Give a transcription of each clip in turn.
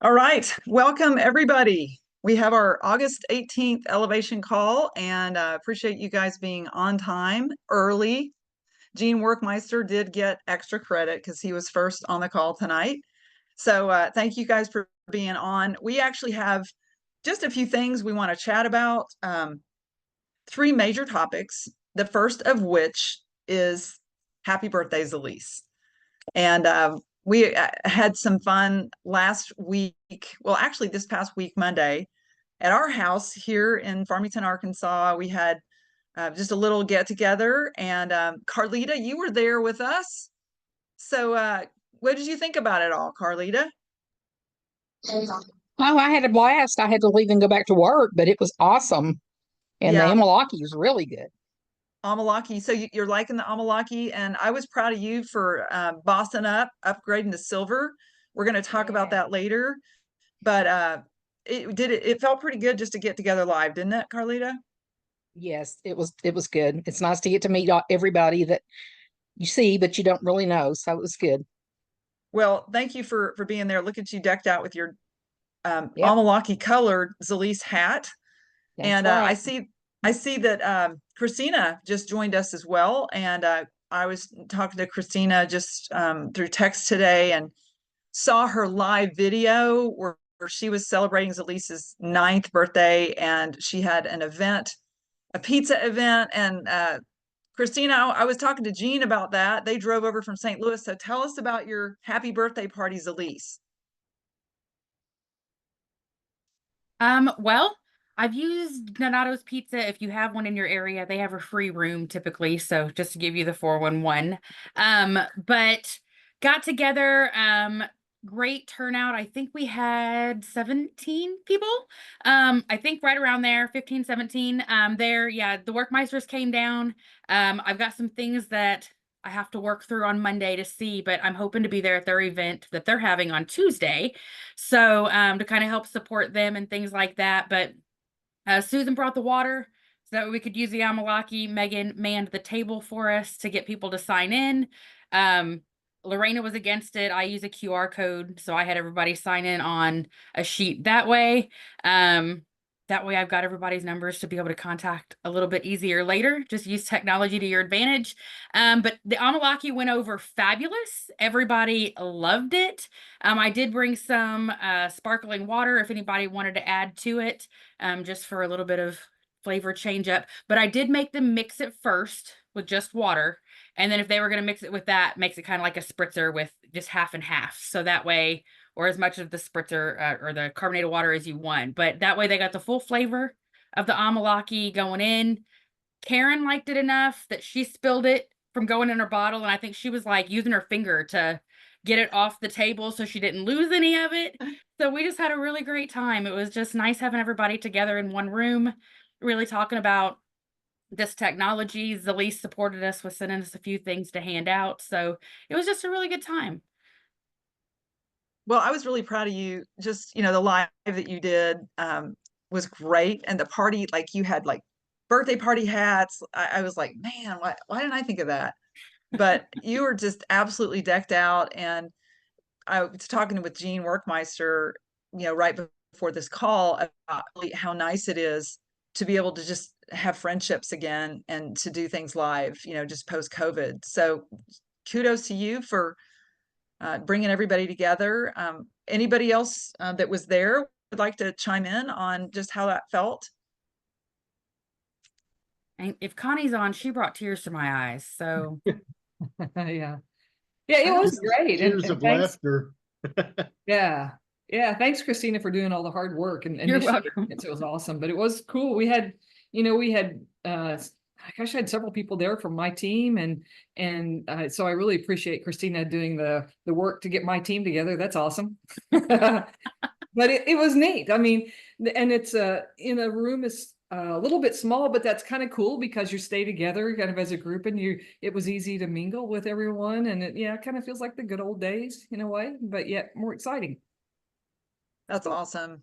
All right, welcome everybody. We have our August 18th elevation call and appreciate you guys being on time early. Gene Workmeister did get extra credit because he was first on the call tonight. So thank you guys for being on. We actually have just a few things we want to chat about. Three major topics, the first of which is happy birthday, Zilis. And we had some fun last week. Well, actually, this past week, Monday, at our house here in Farmington, Arkansas, we had just a little get together. And Carlita, you were there with us. So, what did you think about it all, Carlita? Oh, I had a blast. I had to leave and go back to work, but it was awesome. And the Yeah, Amalaki is really good. Amalaki. So you're liking the Amalaki, and I was proud of you for bossing up, upgrading to silver. We're going to talk about Yeah. that later. But it felt pretty good just to get together live, didn't it, Carlita? Yes, it was good. It's nice to get to meet everybody that you see, but you don't really know. So it was good. Well, thank you for being there. Look at you decked out with your Yep, Amalaki colored Zilis hat. that's And right. I see that Christina just joined us as well. And I was talking to Christina just through text today and saw her live video where she was celebrating Zilis's ninth birthday, and she had an event, a pizza event. And Christina, I was talking to Gene about that. They drove over from St. Louis. So tell us about your happy birthday party, Zilis. Well, I've used Donato's Pizza. If you have one in your area, they have a free room typically. So just to give you the 411. But got together, great turnout. I think we had 17 people. I think right around there, 15, 17. There, yeah, the workmeisters came down. I've got some things that I have to work through on Monday to see, but I'm hoping to be there at their event that they're having on Tuesday. So to kind of help support them and things like that. But Susan brought the water so that we could use the Amalaki. Megan manned the table for us to get people to sign in. Um, Lorena was against it. I use a QR code, so I had everybody sign in on a sheet that way. That way I've got everybody's numbers to be able to contact a little bit easier later. Just use technology to your advantage. But the Amalaki went over fabulous. Everybody loved it. I did bring some sparkling water if anybody wanted to add to it, just for a little bit of flavor change up. But I did make them mix it first with just water. And then if they were going to mix it with that, makes it kind of like a spritzer with just half and half. So that way, or as much of the spritzer or the carbonated water as you want. But that way they got the full flavor of the Amalaki going in. Karen liked it enough that she spilled it from going in her bottle. And I think she was like using her finger to get it off the table so she didn't lose any of it. So we just had a really great time. It was just nice having everybody together in one room, really talking about this technology. Zalis supported us with sending us a few things to hand out. So it was just a really good time. Well, I was really proud of you. Just, the live that you did was great. And the party, like you had like birthday party hats. I was like, man, why didn't I think of that? But you were just absolutely decked out. And I was talking with Gene Workmeister, right before this call about really how nice it is to be able to just have friendships again and to do things live, just post COVID. So kudos to you for bringing everybody together. Anybody else that was there would like to chime in on just how that felt? And if Connie's on, she brought tears to my eyes. So Yeah. Yeah, it I don't. was great. Years And of thanks. laughter. Yeah. Yeah. Thanks, Christina, for doing all the hard work and you're initiating welcome. it. So it was awesome. But it was cool. We had gosh, I had several people there from my team and so I really appreciate Christina doing the work to get my team together. That's awesome. But it was neat. I mean, and it's in a room is a little bit small, but that's kind of cool because you stay together kind of as a group and it was easy to mingle with everyone. And it kind of feels like the good old days in a way, but yet more exciting. That's awesome.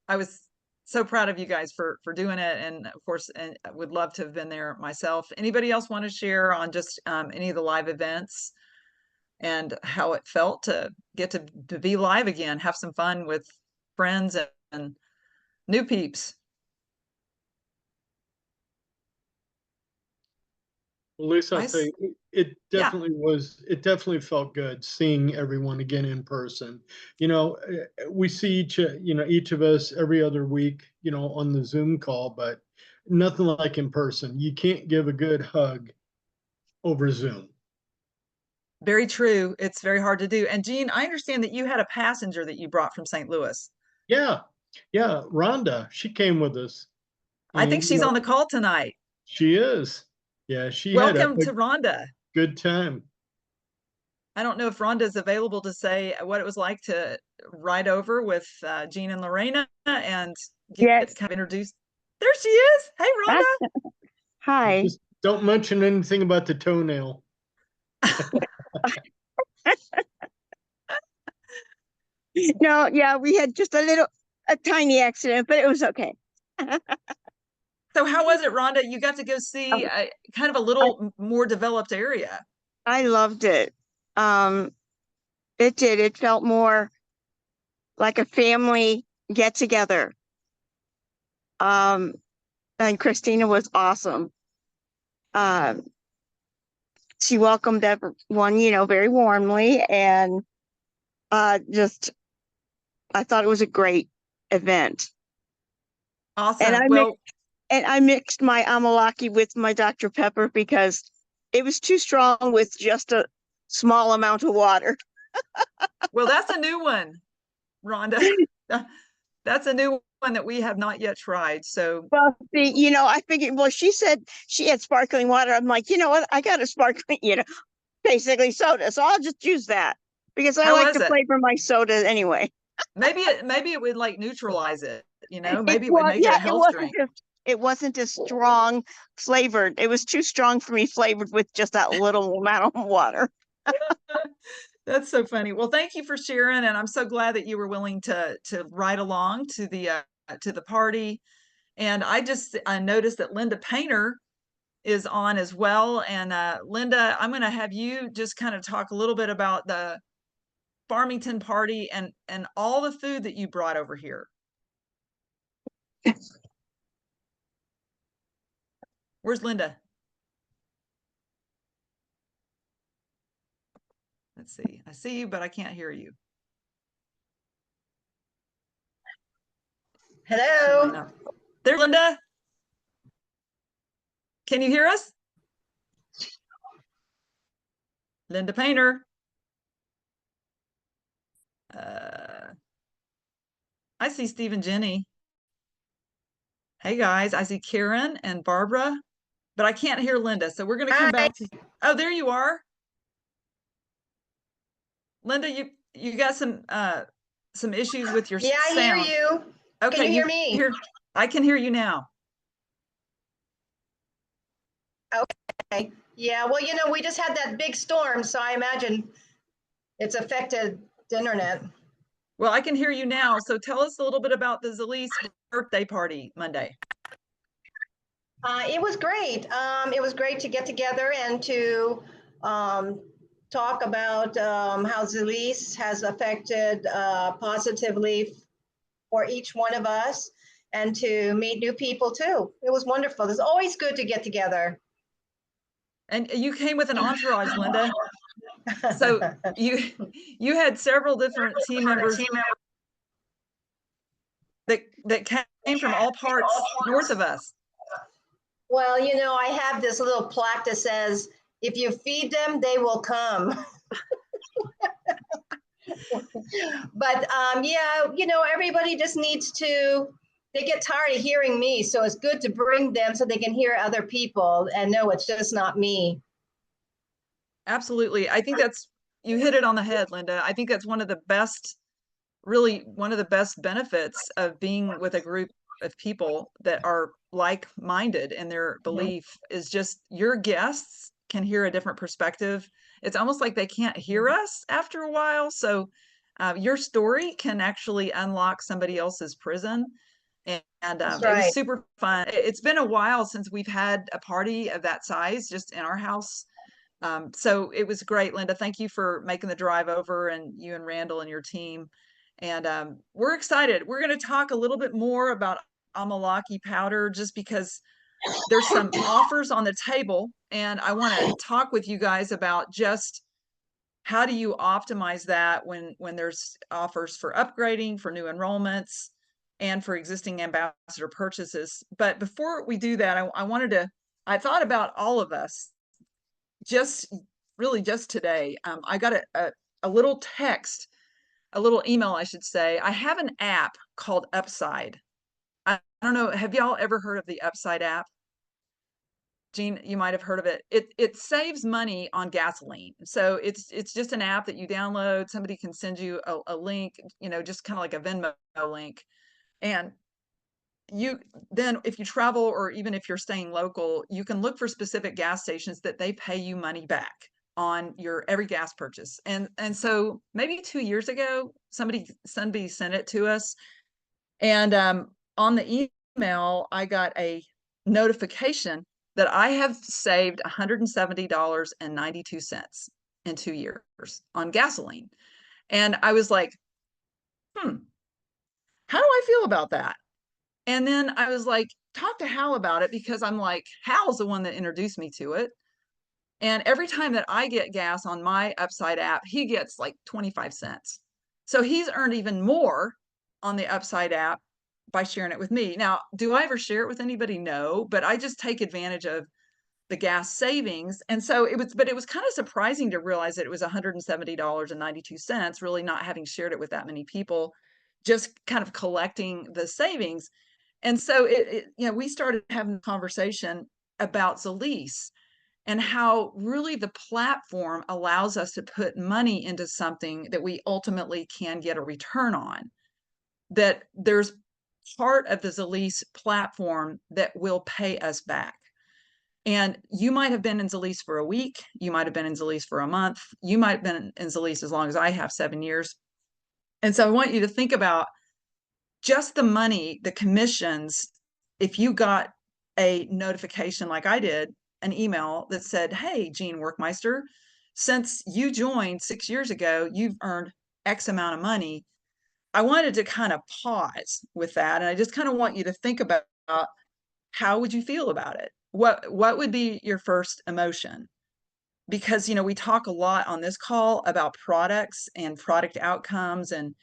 I was so proud of you guys for doing it, and of course, and I would love to have been there myself. Anybody else want to share on just any of the live events and how it felt to get to be live again, have some fun with friends and new peeps. Well, Lisa, I'll I tell s- you, it Yeah. definitely felt good seeing everyone again in person. You know, we see each of us every other week, on the Zoom call, but nothing like in person. You can't give a good hug over Zoom. Very true. It's very hard to do. And Jean, I understand that you had a passenger that you brought from St. Louis. Yeah, yeah. Rhonda, she came with us, I think and she's on the call tonight. she is. Yeah, she had Welcome a to Rhonda. good time. I don't know if Rhonda's available to say what it was like to ride over with Jean and Lorena and get Yes. kind of introduced. There she is. Hey, Rhonda. Hi. Just don't mention anything about the toenail. No, yeah, we had just a tiny accident, but it was okay. So how was it, Rhonda? You got to go see kind of a little more developed area. I loved it. It did. It felt more like a family get together. And Christina was awesome. She welcomed everyone, very warmly, and I thought it was a great event. Awesome. And I mixed my Amalaki with my Dr. Pepper because it was too strong with just a small amount of water. Well, that's a new one, Rhonda. That's a new one that we have not yet tried. So, Well, see, I figured, well, she said she had sparkling water. I'm like, you know what? I got a sparkling, basically soda. So I'll just use that because I how like was to it? flavor my soda anyway. Maybe it would like neutralize it, maybe it Well, would make it a health drink. It wasn't as strong flavored. It was too strong for me flavored with just that little amount of water. That's so funny. Well, thank you for sharing, and I'm so glad that you were willing to ride along to the party. And I just noticed that Linda Painter is on as well. And Linda, I'm going to have you just kind of talk a little bit about the Farmington party and all the food that you brought over here. Where's Linda? Let's see. I see you, but I can't hear you. Hello. There, Linda. Can you hear us? Linda Painter. I see Steve and Jenny. Hey guys, I see Karen and Barbara, but I can't hear Linda. So we're going to come back to, oh, there you are. Linda, you got some issues with your Yeah, I hear sound. you. Okay, Can you hear me? I can hear you now. Okay. Yeah, well, we just had that big storm, so I imagine it's affected the internet. Well, I can hear you now. So tell us a little bit about the Zilis birthday party Monday. It was great. It was great to get together and to talk about how Zilis has affected positively for each one of us and to meet new people too. It was wonderful. It's always good to get together. And you came with an entourage, Linda. So you had several different team members that came from all parts north of us. Well, I have this little plaque that says, if you feed them, they will come. But yeah, everybody just needs they get tired of hearing me. So it's good to bring them so they can hear other people and know it's just not me. Absolutely. I think you hit it on the head, Linda. I think that's one of the best benefits of being with a group of people that are like-minded in their belief is just your guests can hear a different perspective. It's almost like they can't hear us after a while. So your story can actually unlock somebody else's prison. And That's It right. was super fun. It's been a while since we've had a party of that size just in our house. So it was great, Linda. Thank you for making the drive over, and you and Randall and your team. And we're excited. We're going to talk a little bit more about Amalaki powder just because there's some offers on the table, and I want to talk with you guys about just how do you optimize that when there's offers for upgrading, for new enrollments, and for existing ambassador purchases. But before we do that, I thought about all of us just really just today. I got a little text, a little email, I should say. I have an app called Upside. I don't know, have y'all ever heard of the Upside app? Gene, you might have heard of it. It saves money on gasoline. So it's just an app that you download. Somebody can send you a link, just kind of like a Venmo link. And you then, if you travel or even if you're staying local, you can look for specific gas stations that they pay you money back on your every gas purchase. And so maybe 2 years ago, somebody sent it to us. And on the email, I got a notification that I have saved $170.92 in 2 years on gasoline. And I was like, how do I feel about that? And then I was like, talk to Hal about it, because I'm like, Hal's the one that introduced me to it. And every time that I get gas on my Upside app, he gets like 25 cents. So he's earned even more on the Upside app by sharing it with me. Now, do I ever share it with anybody? No, but I just take advantage of the gas savings. And so it was kind of surprising to realize that it was $170.92, really not having shared it with that many people, just kind of collecting the savings. And so we started having a conversation about Zilis and how really the platform allows us to put money into something that we ultimately can get a return on. That there's part of the Zilis platform that will pay us back. And you might have been in Zilis for a week. You might have been in Zilis for a month. You might have been in Zilis as long as I have, 7 years. And so I want you to think about just the money, the commissions. If you got a notification like I did, an email that said, hey, Gene Workmeister, since you joined 6 years ago, you've earned X amount of money. I wanted to kind of pause with that. And I just kind of want you to think about how would you feel about it? What would be your first emotion? Because, we talk a lot on this call about products and product outcomes and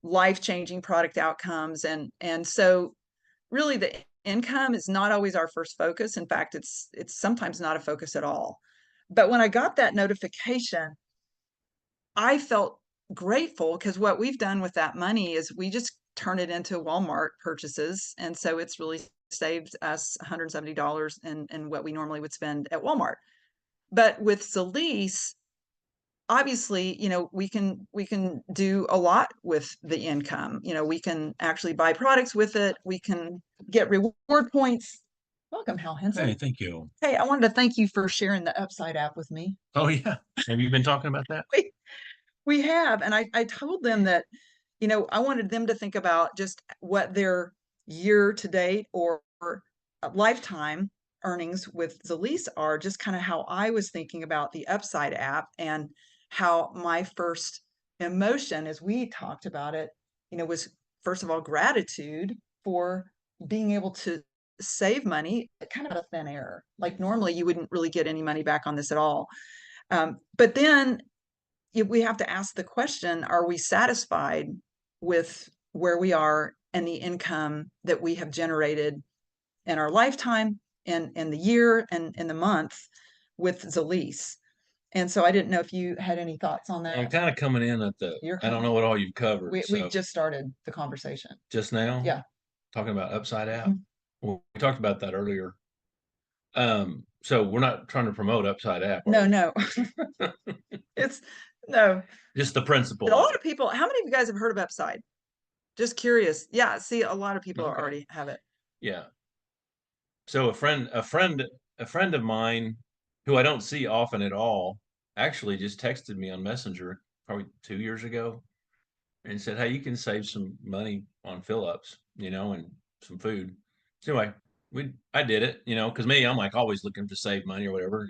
life-changing product outcomes. And so really the income is not always our first focus. In fact, it's sometimes not a focus at all. But when I got that notification, I felt grateful, because what we've done with that money is we just turn it into Walmart purchases. And so it's really saved us $170 in what we normally would spend at Walmart. But with Zilis, obviously, we can do a lot with the income. We can actually buy products with it. We can get reward points. Welcome, Hal Henson. Hey, thank you. Hey, I wanted to thank you for sharing the Upside app with me. Oh, yeah. Have you been talking about that? We have. And I told them that, I wanted them to think about just what their year to date or lifetime earnings with Zilis are, just kind of how I was thinking about the Upside app, and how my first emotion as we talked about it, was first of all, gratitude for being able to save money kind of out of thin air. Like normally you wouldn't really get any money back on this at all. But then we have to ask the question, are we satisfied with where we are and the income that we have generated in our lifetime and in the year and in the month with Zilis? And so I didn't know if you had any thoughts on that. I'm kind of coming in at I don't know what all you've covered. We just started the conversation. Just now? Yeah. Talking about Upside app. Well, we talked about that earlier. So we're not trying to promote Upside app. No. It's no. Just the principle. A lot of people, how many of you guys have heard of Upside? Just curious. Yeah, see, a lot of people already have it. Yeah. So a friend of mine who I don't see often at all actually just texted me on Messenger probably 2 years ago and said, hey, you can save some money on fill-ups, and some food. So anyway, I did it, because me, I'm like always looking to save money or whatever.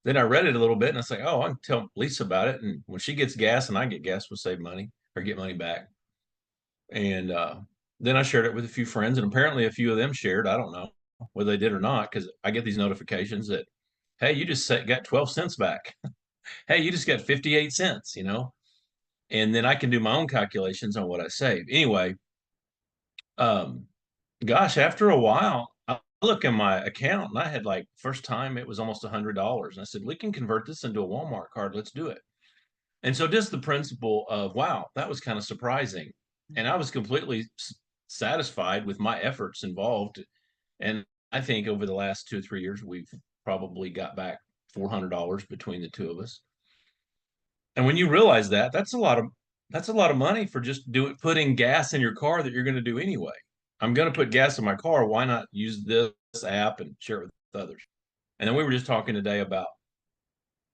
then I read it a little bit and I was like, oh, I can tell Lisa about it. And when she gets gas and I get gas, we'll save money or get money back. And then I shared it with a few friends, and apparently a few of them shared. I don't know whether they did or not, because I get these notifications that, hey, you just got 12 cents back. Hey, you just got 58 cents, and then I can do my own calculations on what I save. Anyway, gosh, after a while, I look in my account and I had like first time it was almost $100. And I said, we can convert this into a Walmart card. Let's do it. And so just the principle of, wow, that was kind of surprising. And I was completely satisfied with my efforts involved. And I think over the last 2 or 3 years, we've probably got back $400 between the two of us. And when you realize that, that's a lot of money for just putting gas in your car that you're going to do anyway. I'm going to put gas in my car. Why not use this app and share it with others? And then we were just talking today about,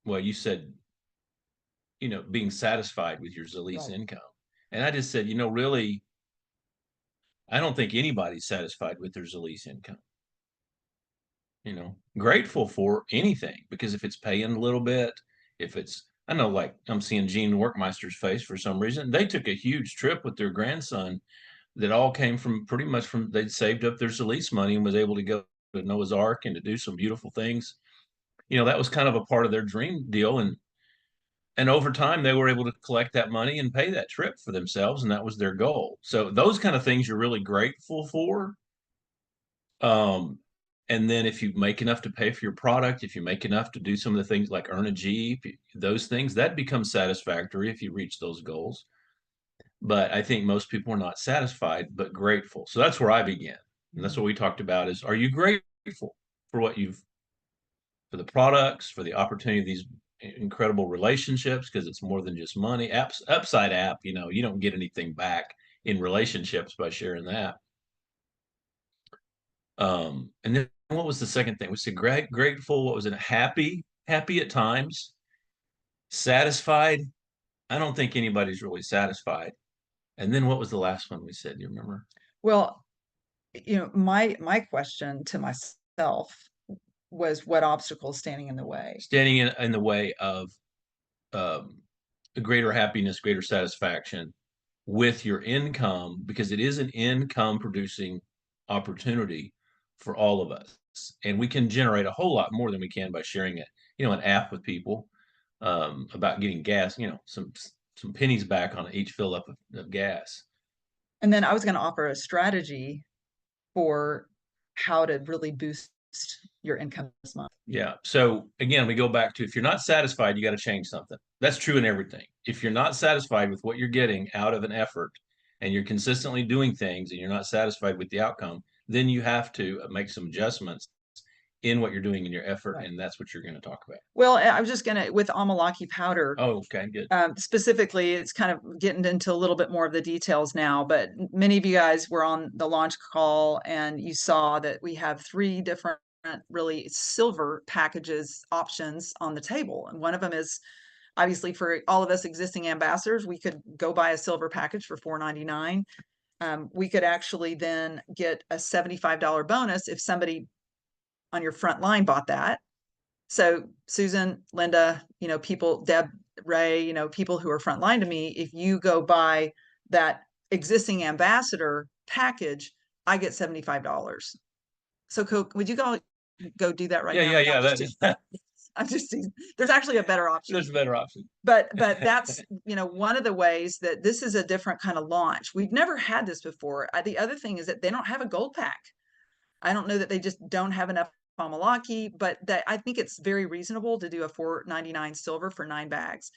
well, you said, being satisfied with your Zilis Right. income. And I just said, really, I don't think anybody's satisfied with their Zilis income. Grateful for anything, because if it's paying a little bit, I know, like I'm seeing Gene Workmeister's face for some reason. They took a huge trip with their grandson that all came from pretty much from, they'd saved up their Zilis money and was able to go to Noah's Ark and to do some beautiful things. That was kind of a part of their dream deal. And over time, they were able to collect that money and pay that trip for themselves. And that was their goal. So those kind of things you're really grateful for. And then if you make enough to pay for your product, if you make enough to do some of the things like earn a Jeep, those things, that becomes satisfactory if you reach those goals. But I think most people are not satisfied, but grateful. So that's where I began. And that's what we talked about is, are you grateful for for the products, for the opportunity of these incredible relationships? Because it's more than just money. Upside app, you don't get anything back in relationships by sharing that. And then what was the second thing? We said grateful. What was it? Happy at times. Satisfied. I don't think anybody's really satisfied. And then what was the last one we said? Do you remember? Well, my question to myself was, what obstacle is standing in the way? Standing in the way of a greater happiness, greater satisfaction with your income, because it is an income producing opportunity for all of us. And we can generate a whole lot more than we can by sharing it, an app with people about getting gas, some pennies back on each fill up of gas. And then I was going to offer a strategy for how to really boost your income this month. Yeah. So again, we go back to, if you're not satisfied, you got to change something. That's true in everything. If you're not satisfied with what you're getting out of an effort and you're consistently doing things and you're not satisfied with the outcome, then you have to make some adjustments in what you're doing in your effort. Right. And that's what you're going to talk about. Well, I was just going to, with Amalaki powder. Oh, okay, good. Specifically, it's kind of getting into a little bit more of the details now, but many of you guys were on the launch call and you saw that we have 3 different really silver packages options on the table. And one of them is obviously for all of us existing ambassadors, we could go buy a silver package for $4.99. We could actually then get a $75 bonus if somebody on your front line bought that. So Susan, Linda, people, Deb, Ray, people who are front line to me, if you go buy that existing ambassador package, I get $75. So would you go do that right now? Yeah. I'm just there's actually a better option. There's a better option. But that's, one of the ways that this is a different kind of launch. We've never had this before. The other thing is that they don't have a gold pack. I don't know that they just don't have enough Amalaki, but that I think it's very reasonable to do a $4.99 silver for 9 bags.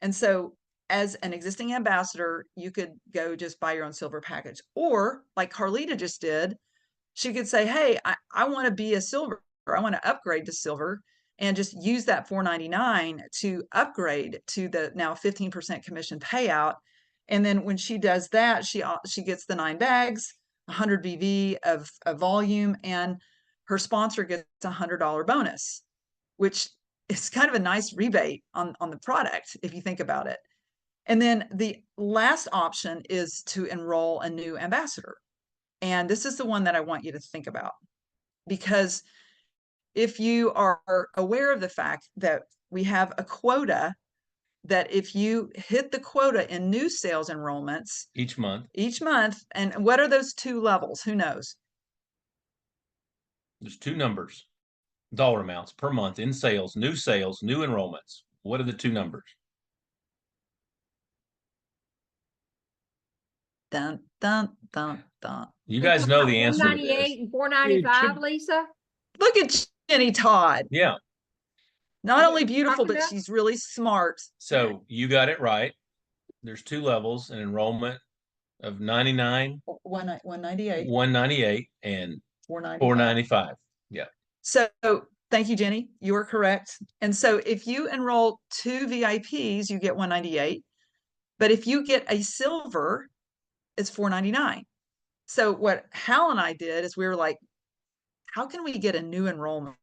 And so as an existing ambassador, you could go just buy your own silver package. Or like Carlita just did, she could say, hey, I want to be a silver, or I want to upgrade to silver, and just use that $4.99 to upgrade to the now 15% commission payout. And then when she does that, she gets the 9 bags, 100 BV of volume, and her sponsor gets a $100 bonus, which is kind of a nice rebate on the product if you think about it. And then the last option is to enroll a new ambassador. And this is the one that I want you to think about, because if you are aware of the fact that we have a quota, that if you hit the quota in new sales enrollments Each month, and what are those two levels? Who knows? there's two numbers, dollar amounts per month in sales, new enrollments. What are the two numbers? Dun, dun, dun, dun. You guys know the answer to this. 198 and 495, Lisa? Look at Jenny Todd. Yeah. Not Is only it beautiful, talking but about? she's really smart. So you got it right. There's two levels, an enrollment of 99, 198, 198, and 495. 495. Yeah. So thank you, Jenny. You are correct. And so if you enroll 2 VIPs, you get 198. But if you get a silver, it's 499. So what Hal and I did is we were like, how can we get a new enrollment?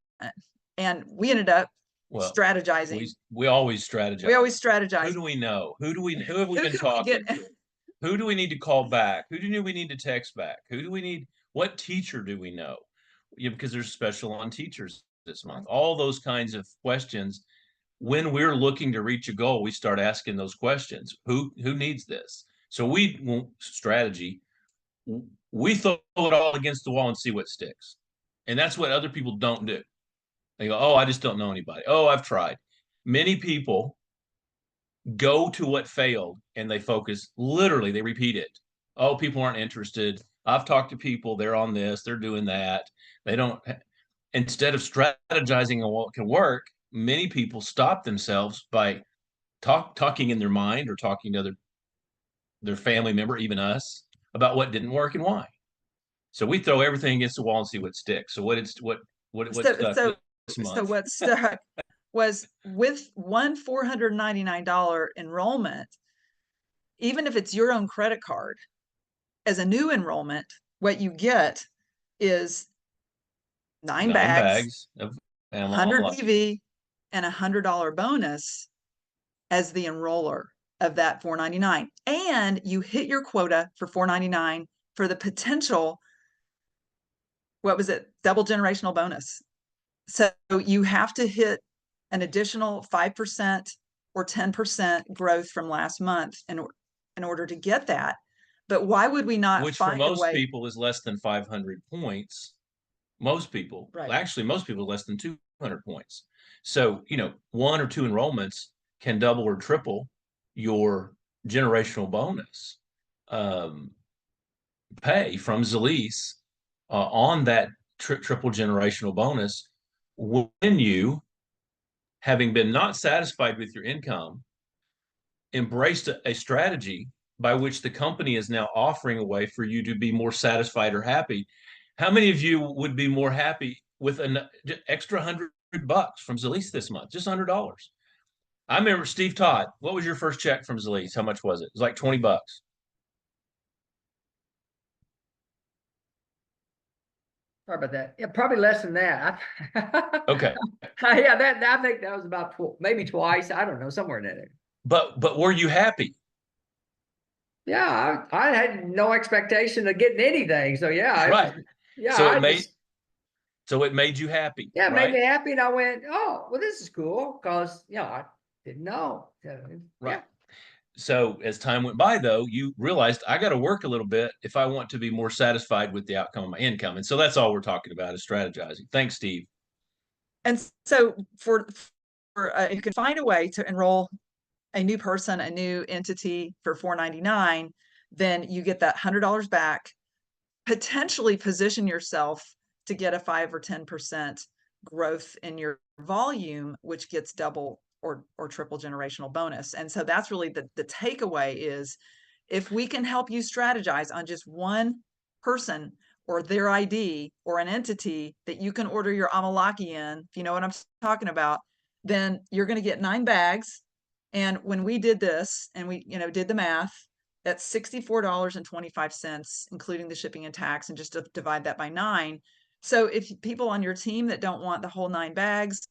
And we ended up strategizing. We always strategize. Who do we know? Who have we been talking to? Who do we need to call back? Who do we need to text back? What teacher do we know? Yeah, because there's special on teachers this month. All those kinds of questions. When we're looking to reach a goal, we start asking those questions. Who needs this? So we won't strategy. We throw it all against the wall and see what sticks. And that's what other people don't do. They go, oh, I just don't know anybody. Oh, I've tried. Many people go to what failed and they focus, literally, they repeat it. Oh, people aren't interested. I've talked to people, they're on this, they're doing that. They don't, instead of strategizing on what can work, many people stop themselves by talking in their mind or talking to their family member, even us, about what didn't work and why. So we throw everything against the wall and see what sticks. So what stuck this month? So what stuck was with one $499 enrollment, even if it's your own credit card, as a new enrollment, what you get is nine bags of 100 PV and $100 bonus as the enroller of that $499. And you hit your quota for $499 for the potential, what was it? Double generational bonus. So you have to hit an additional 5% or 10% growth from last month in order to get that. But why would we not Which find for most a way? people is less than 500 points. Most people, Right. Actually, most people less than 200 points. So, one or two enrollments can double or triple your generational bonus pay from Zilis on that triple generational bonus when you, having been not satisfied with your income, embraced a strategy by which the company is now offering a way for you to be more satisfied or happy. How many of you would be more happy with an extra $100 from Zilis this month? Just $100. I remember Steve Todd. What was your first check from Zilis? How much was it? It was like $20. Sorry about that. Yeah, probably less than that. Okay. Yeah, I think that was about maybe twice. I don't know, somewhere in that area. But were you happy? Yeah, I had no expectation of getting anything. So yeah, right. Yeah. So it made you happy. Yeah, it right? made me happy, and I went, oh, well, this is cool because I didn't know. Right. Yeah. So as time went by, though, you realized I got to work a little bit if I want to be more satisfied with the outcome of my income. And so that's all we're talking about is strategizing. Thanks, Steve. And so you can find a way to enroll a new person, a new entity for $499, then you get that $100 back, potentially position yourself to get a 5 or 10% growth in your volume, which gets double or triple generational bonus. And so that's really the takeaway is if we can help you strategize on just one person or their ID or an entity that you can order your Amalaki in, if you know what I'm talking about, then you're going to get 9 bags. And when we did this and we, did the math, that's $64.25, including the shipping and tax, and just to divide that by 9. So if people on your team that don't want the whole 9 bags,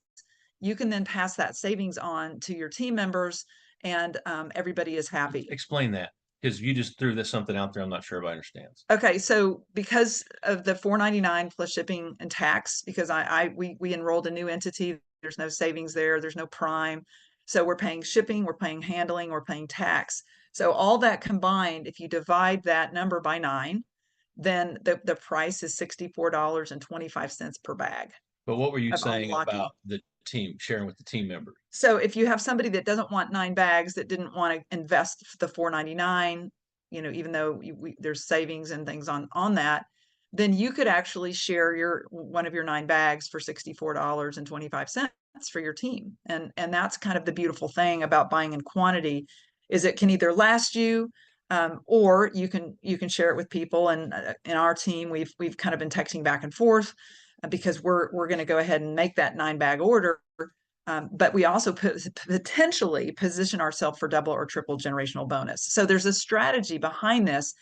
you can then pass that savings on to your team members and everybody is happy. Explain that. Because you just threw this something out there, I'm not sure everybody understands. Okay, so because of the $4.99 plus shipping and tax, because we enrolled a new entity, there's no savings there, there's no prime. So we're paying shipping, we're paying handling, we're paying tax. So all that combined, if you divide that number by 9, then the price is $64.25 per bag. But what were you Of saying Amalaki. about the team, sharing with the team member? So if you have somebody that doesn't want 9 bags, that didn't want to invest the $4.99, even though there's savings and things on that, then you could actually share one of your 9 bags for $64.25 for your team. And that's kind of the beautiful thing about buying in quantity, is it can either last you, or you can share it with people. And in our team, we've kind of been texting back and forth, because we're going to go ahead and make that 9 bag order. But we also potentially position ourselves for double or triple generational bonus. So there's a strategy behind this.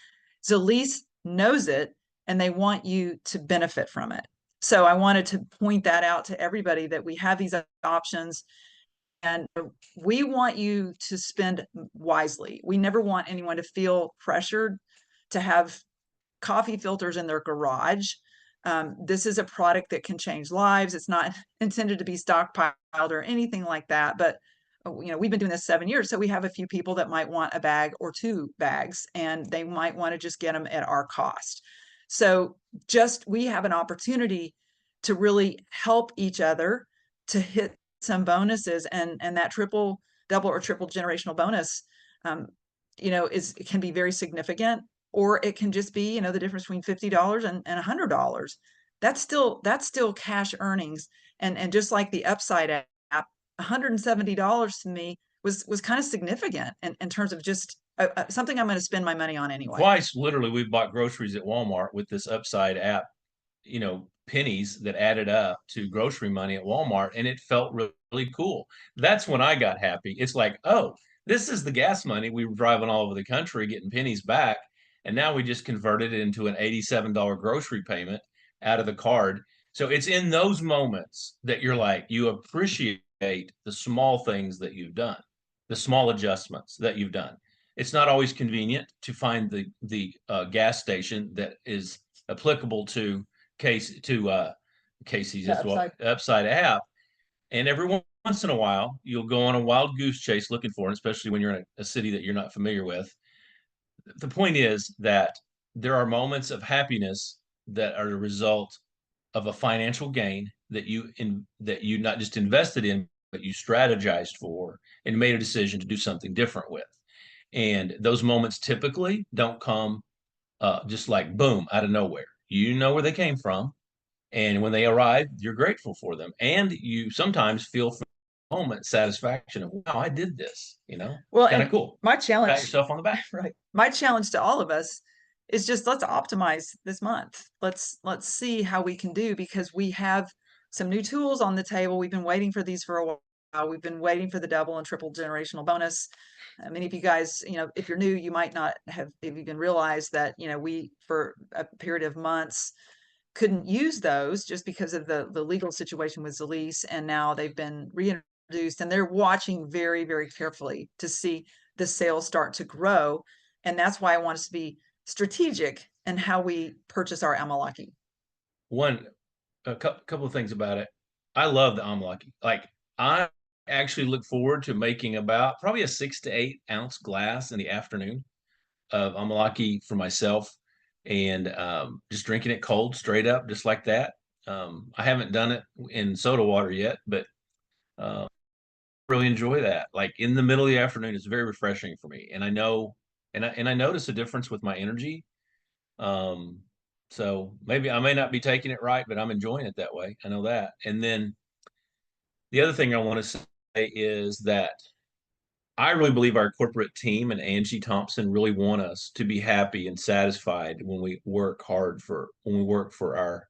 Zilis knows it, and they want you to benefit from it. So I wanted to point that out to everybody, that we have these options, and we want you to spend wisely. We never want anyone to feel pressured to have coffee filters in their garage. This is a product that can change lives. It's not intended to be stockpiled or anything like that. But we've been doing this 7 years, so we have a few people that might want a bag or 2 bags, and they might want to just get them at our cost. So we have an opportunity to really help each other to hit some bonuses, and that triple, double, or triple generational bonus, it can be very significant, or it can just be, the difference between $50 and $100. That's still cash earnings. And just like the Upside app, $170 to me was kind of significant in terms of just something I'm going to spend my money on anyway. Twice, literally, we bought groceries at Walmart with this Upside app, pennies that added up to grocery money at Walmart, and it felt really, really cool. That's when I got happy. It's like, oh, this is the gas money we were driving all over the country getting pennies back, and now we just converted it into an $87 grocery payment out of the card. So it's in those moments that you're like, you appreciate the small things that you've done, the small adjustments that you've done. It's not always convenient to find the gas station that is applicable to Casey's Upside app. And every once in a while, you'll go on a wild goose chase looking for it, especially when you're in a city that you're not familiar with. The point is that there are moments of happiness that are the result of a financial gain that you not just invested in, but you strategized for and made a decision to do something different with. And those moments typically don't come just like boom out of nowhere. You know where they came from, and when they arrive, you're grateful for them, and you sometimes feel for a moment satisfaction of, wow, I did this. Well, kind of cool. My Pat challenge, yourself on the back. right? My challenge to all of us is just, let's optimize this month. Let's see how we can do, because we have some new tools on the table. We've been waiting for these for a while. We've been waiting for the double and triple generational bonus. Many of you guys, if you're new, you might not have even realized that, we, for a period of months, couldn't use those just because of the legal situation with Zilis, and now they've been reintroduced, and they're watching very, very carefully to see the sales start to grow. And that's why I want us to be strategic in how we purchase our Amalaki. A couple of things about it. I love the Amalaki. Like, I actually look forward to making about probably a 6 to 8 ounce glass in the afternoon of Amalaki for myself, and just drinking it cold, straight up, just like that. I haven't done it in soda water yet, but really enjoy that. Like, in the middle of the afternoon, it's very refreshing for me, and I know, and I notice a difference with my energy. So maybe I may not be taking it right, but I'm enjoying it that way. I know that. And then the other thing I want to say is that I really believe our corporate team and Angie Thompson really want us to be happy and satisfied when we work for our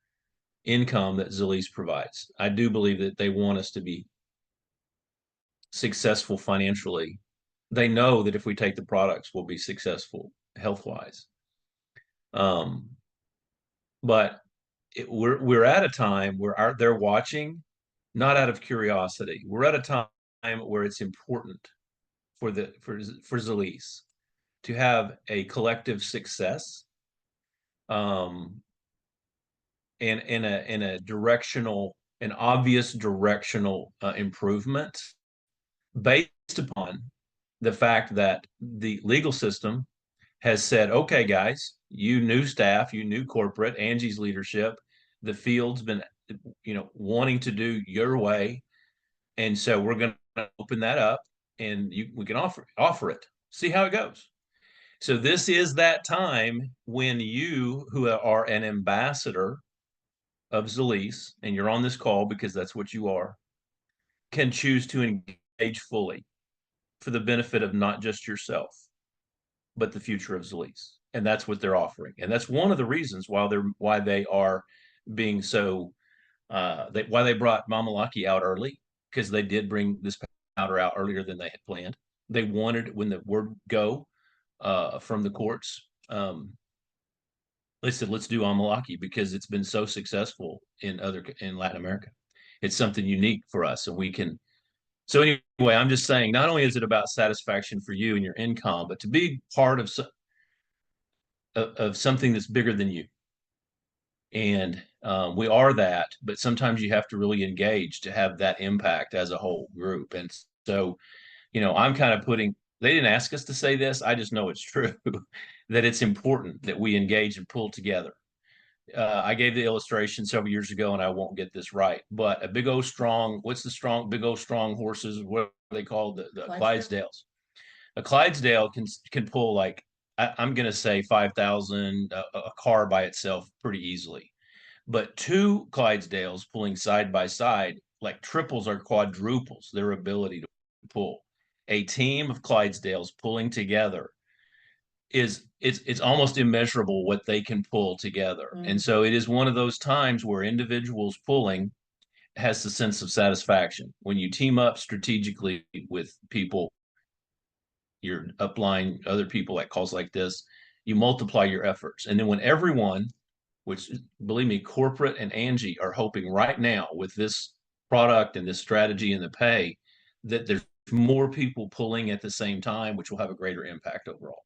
income that Zilis provides. I do believe that they want us to be successful financially. They know that if we take the products, we'll be successful health-wise. But we're at a time where they're watching, not out of curiosity. We're at a time where it's important for Zilis to have a collective success, and in a directional, an obvious directional improvement based upon the fact that the legal system has said, okay, guys, you new staff, you new corporate, Angie's leadership, the field's been, wanting to do your way. And so we're going to open that up, and we can offer it, see how it goes. So this is that time when you, who are an ambassador of Zilis, and you're on this call because that's what you are, can choose to engage fully for the benefit of not just yourself, but the future of Zilis. And that's what they're offering. And that's one of the reasons why they are being so, why they brought Amalaki out early, because they did bring this powder out earlier than they had planned. They wanted, when the word go from the courts, they said, let's do Amalaki because it's been so successful in Latin America. It's something unique for us, and we can. So anyway, I'm just saying, not only is it about satisfaction for you and your income, but to be part of something that's bigger than you. And we are that, but sometimes you have to really engage to have that impact as a whole group. And so, I'm kind of they didn't ask us to say this. I just know it's true that it's important that we engage and pull together. I gave the illustration several years ago, and I won't get this right, but a big old strong, big old strong horses, what are they called? The Clydesdales. A Clydesdale can pull, like, I'm going to say 5,000 a car by itself pretty easily. But two Clydesdales pulling side by side, like, triples or quadruples their ability to pull. A team of Clydesdales pulling together it's almost immeasurable what they can pull together. And so it is one of those times where individuals pulling has the sense of satisfaction. When you team up strategically with people, your upline, other people at calls like this, you multiply your efforts. And then when everyone, which, believe me, corporate and Angie are hoping right now with this product and this strategy and the pay, that there's more people pulling at the same time, which will have a greater impact overall.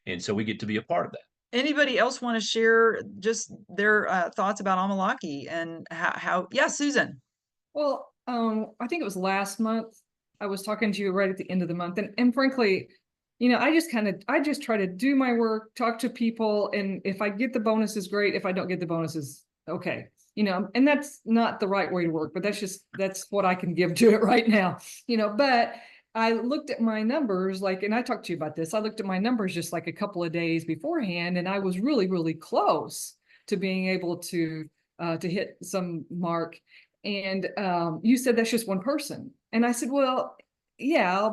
And so we get to be a part of that. Anybody else want to share just their thoughts about Amalaki and how? Yeah, Susan. Well, I think it was last month. I was talking to you right at the end of the month, and frankly, I just try to do my work, talk to people, and if I get the bonuses, great. If I don't get the bonuses, okay. And that's not the right way to work, but that's what I can give to it right now. But I looked at my numbers, and I talked to you about this. I looked at my numbers just like a couple of days beforehand, and I was really, really close to being able to hit some mark. And you said that's just one person. And I said, well, yeah,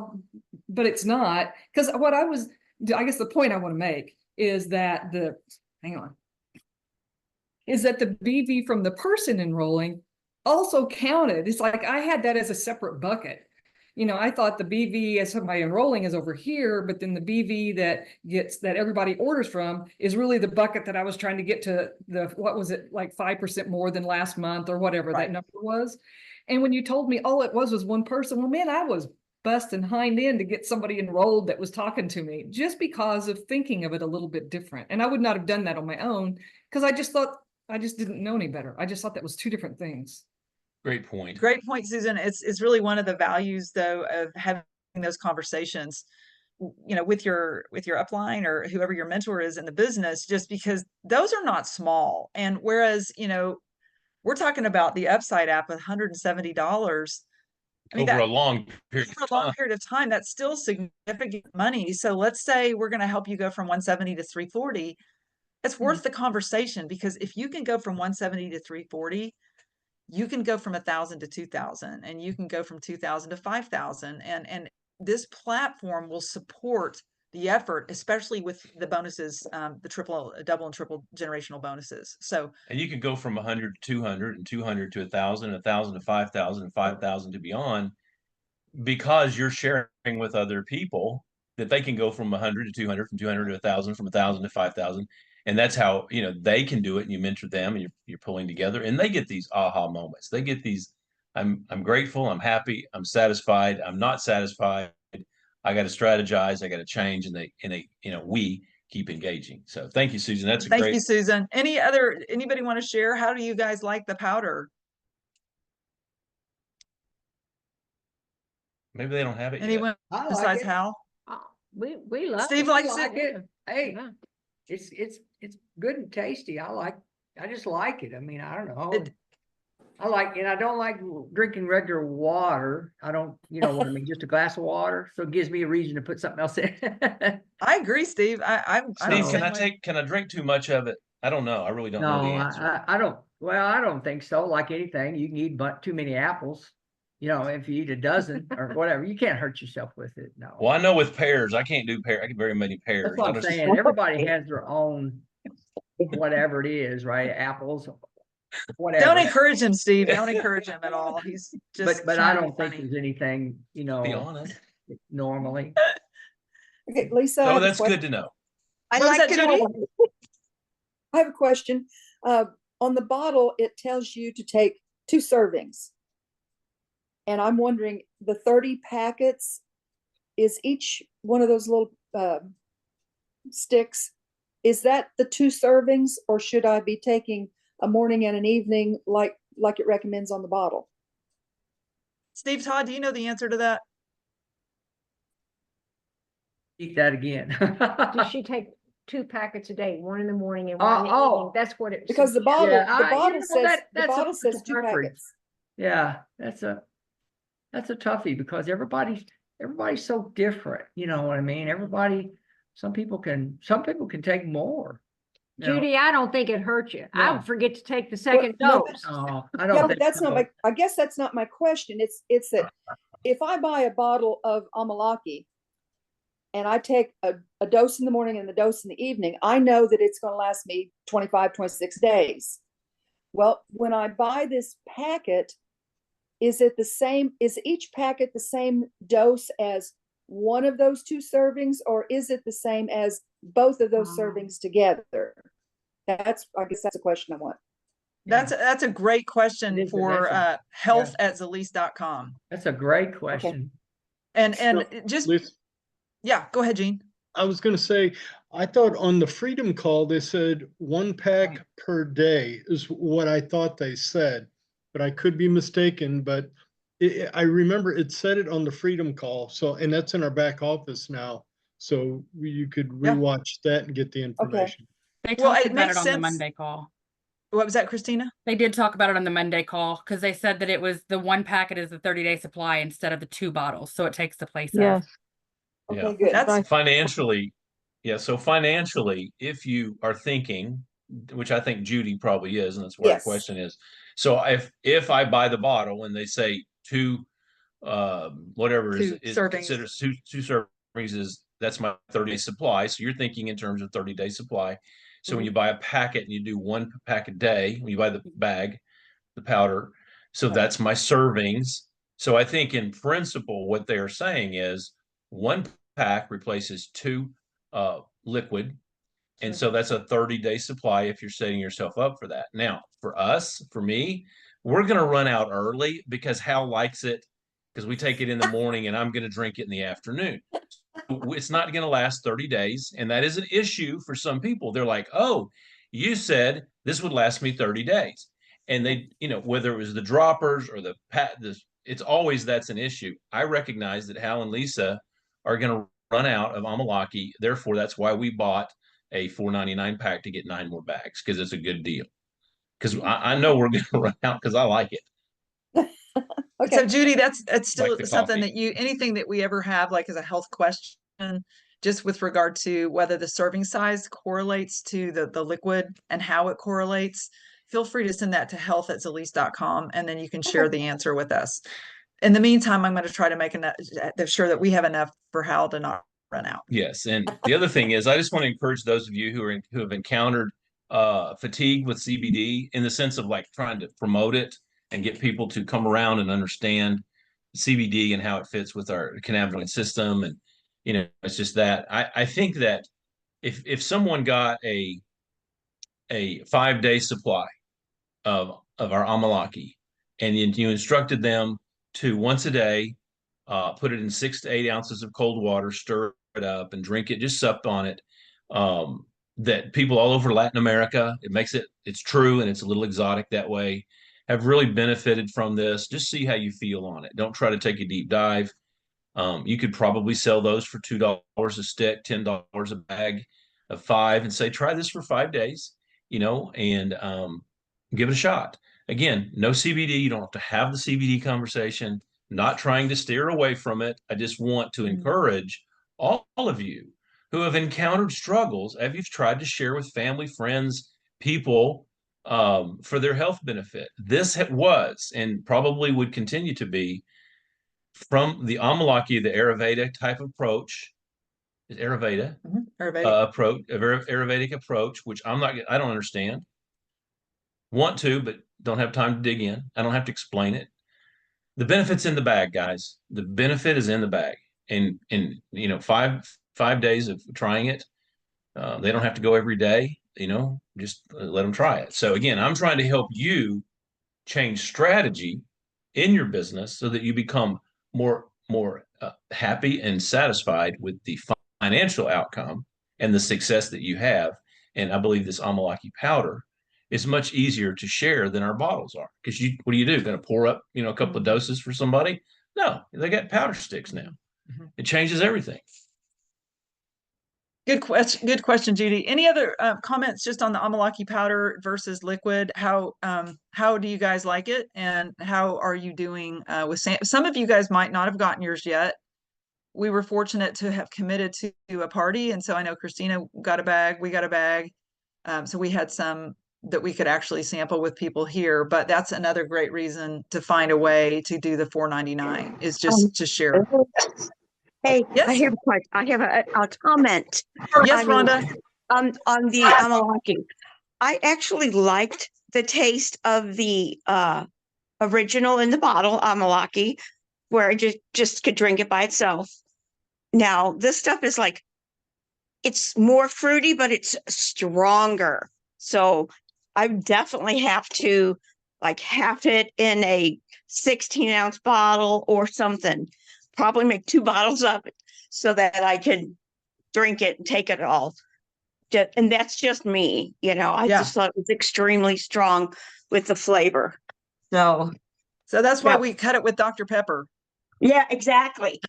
but it's not. Because I guess the point I want to make is that the BV from the person enrolling also counted. It's like I had that as a separate bucket. I thought the BV as somebody enrolling is over here, but then the BV that everybody orders from is really the bucket that I was trying to get to what was it, like 5% more than last month or whatever that number was. And when you told me all it was one person, well, man, I was busting hind end to get somebody enrolled that was talking to me just because of thinking of it a little bit different. And I would not have done that on my own because I just didn't know any better. I just thought that was two different things. Great point. Great point, Susan. It's really one of the values, though, of having those conversations, with your upline or whoever your mentor is in the business, just because those are not small. And whereas, we're talking about the Upside app with $170. I mean, over a long period of time, that's still significant money. So let's say we're going to help you go from 170 to 340. It's worth the conversation, because if you can go from 170 to 340, you can go from 1,000 to 2,000, and you can go from 2,000 to 5,000. And this platform will support the effort, especially with the bonuses, the double and triple generational bonuses. So, and you can go from 100 to 200 and 200 to 1,000, 1,000 to 5,000, and 5,000 to beyond, because you're sharing with other people that they can go from 100 to 200, from 200 to 1,000, from 1,000 to 5,000. And that's how, they can do it, and you mentor them, and you're pulling together, and they get these aha moments. They get these, I'm grateful, I'm happy, I'm satisfied, I'm not satisfied, I got to strategize, I got to change, and we keep engaging. So thank you, Susan. That's a Thank great. you, Susan. Anybody want to share? How do you guys like the powder? Maybe they don't have it yet. Anyone I like besides it. Hal? We love Steve it. We likes like it? it. Hey, Yeah. it's good and tasty. I just like it. I mean, I don't know. It- And I don't like drinking regular water. I don't, you know what I mean, just a glass of water. So it gives me a reason to put something else in. I agree, Steve. I'm Steve, the can same I way. can I drink too much of it? I don't know. I really don't know the No, answer. I don't. Well, I don't think so. Like anything, you can eat but too many apples. You know, if you eat a dozen or whatever, you can't hurt yourself with it. No. Well, I know with pears, I can't do pear. I get very many That's pears. what I I'm just saying. Everybody has their own whatever it is, right? Apples, whatever. Don't encourage him, Steve. Don't encourage him at all. He's just But I trying to don't be think funny. there's anything, be you know, honest. normally. Okay, Lisa, I Oh, have a that's question. good to know. I What was like that, to Judy? know. I have a question. On the bottle, it tells you to take 2 servings. And I'm wondering, the 30 packets, is each one of those little sticks, is that the 2 servings, or should I be taking a morning and an evening like it recommends on the bottle? Steve Todd, do you know the answer to that? Eat that again. Does she take 2 packets a day, one in the morning and one in the Oh. evening? That's what it Because the suggests. bottle, Yeah, the you bottle know, says, the that's a bottle says 2 preference. packets. Yeah, that's a toughie because everybody's so different. You know what I mean? Some people can take more. you know. Judy, I don't think it hurt you. I No. would forget to take the second no, dose. Oh, I Yeah, don't but think that's not so. my, I guess that's not my question. It's that if I buy a bottle of Amalaki and I take a dose in the morning and the dose in the evening, I know that it's going to last me 25, 26 days. Well, when I buy this packet, is each packet the same dose as one of those 2 servings, or is it the same as both of those servings together? I guess that's a question I want. That's a great question It is, for that's health@zilis.com. That's a great question. And So, just Liz, yeah, go ahead, Gene. I was going to say, I thought on the Freedom Call, they said 1 pack per day is what I thought they said, but I could be mistaken. But I remember it said it on the Freedom Call. So, and that's in our back office now. So you could Yeah. rewatch that and get the information. They Well, talked it about makes it on the sense. Monday call. What was that, Christina? They did talk about it on the Monday call because they said that it was the 1 packet is the 30-day supply instead of the 2 bottles. So it takes the place of. Okay, Yeah. good. That's Financially, yeah. So financially, if you are thinking, which I think Judy probably is, and that's where Yes. the question is. So if I buy the bottle and they say 2, whatever 2 is servings. considered 2 servings is that's my 30-day supply. So you're thinking in terms of 30-day supply. So when you buy a packet and you do 1 pack a day, when you buy the bag, the powder, so that's my servings. So I think in principle, what they are saying is 1 pack replaces 2 liquid. And so that's a 30-day supply if you're setting yourself up for that. Now, for me, we're going to run out early because Hal likes it because we take it in the morning and I'm going to drink it in the afternoon. It's not going to last 30 days. And that is an issue for some people. They're like, oh, you said this would last me 30 days. And they, whether it was the droppers or it's always that's an issue. I recognize that Hal and Lisa are going to run out of Amalaki. Therefore, that's why we bought a $4.99 pack to get 9 more bags because it's a good deal. Because I know we're going to run out because I like it. Okay. So Judy, that's still Like the something coffee. that anything that we ever have like as a health question, just with regard to whether the serving size correlates to the liquid and how it correlates, feel free to send that to health@zilis.com and then you can share the answer with us. In the meantime, I'm going to try to make sure that we have enough for Hal to not run out. Yes, and the other thing is, I just want to encourage those of you who have encountered fatigue with CBD in the sense of like trying to promote it and get people to come around and understand CBD and how it fits with our cannabinoid system, and it's just that I think that if someone got a 5-day supply of our Amalaki, and you instructed them to once a day Put it in 6 to 8 ounces of cold water, stir it up and drink it, just sup on it. That people all over Latin America, it's true and it's a little exotic that way, have really benefited from this. Just see how you feel on it. Don't try to take a deep dive. You could probably sell those for $2 a stick, $10 a bag of 5, and say, try this for 5 days, and give it a shot. Again, no CBD. You don't have to have the CBD conversation. Not trying to steer away from it. I just want to encourage all of you who have encountered struggles, if you've tried to share with family, friends, people, for their health benefit. This was and probably would continue to be, from the Amalaki, the Ayurveda type approach, is Ayurveda Ayurvedic approach, which I don't understand. Want to, but don't have time to dig in. I don't have to explain it. The benefit's in the bag, guys. The benefit is in the bag, and 5 days of trying it. They don't have to go every day. Just let them try it. So again, I'm trying to help you change strategy in your business so that you become more happy and satisfied with the financial outcome and the success that you have. And I believe this Amalaki powder is much easier to share than our bottles are. Because what do you do? Going to pour up, a couple of doses for somebody? No, they got powder sticks now. It changes everything. Good question, Judy. Any other comments just on the Amalaki powder versus liquid? How do you guys like it, and how are you doing with some of you guys might not have gotten yours yet. We were fortunate to have committed to a party, and so I know Christina got a bag, we got a bag, so we had some that we could actually sample with people here. But that's another great reason to find a way to do the $4.99 is just to share. Hey, Yes. I have a comment. Yes, Rhonda. On the Amalaki. I actually liked the taste of the original in the bottle Amalaki, where I just could drink it by itself. Now this stuff is it's more fruity, but it's stronger. So I definitely have to have it in a 16-ounce bottle or something. Probably make 2 bottles of it so that I can drink it and take it all. And that's just me, I just thought it was extremely strong with the flavor. So that's why we cut it with Dr. Pepper. Yeah, exactly.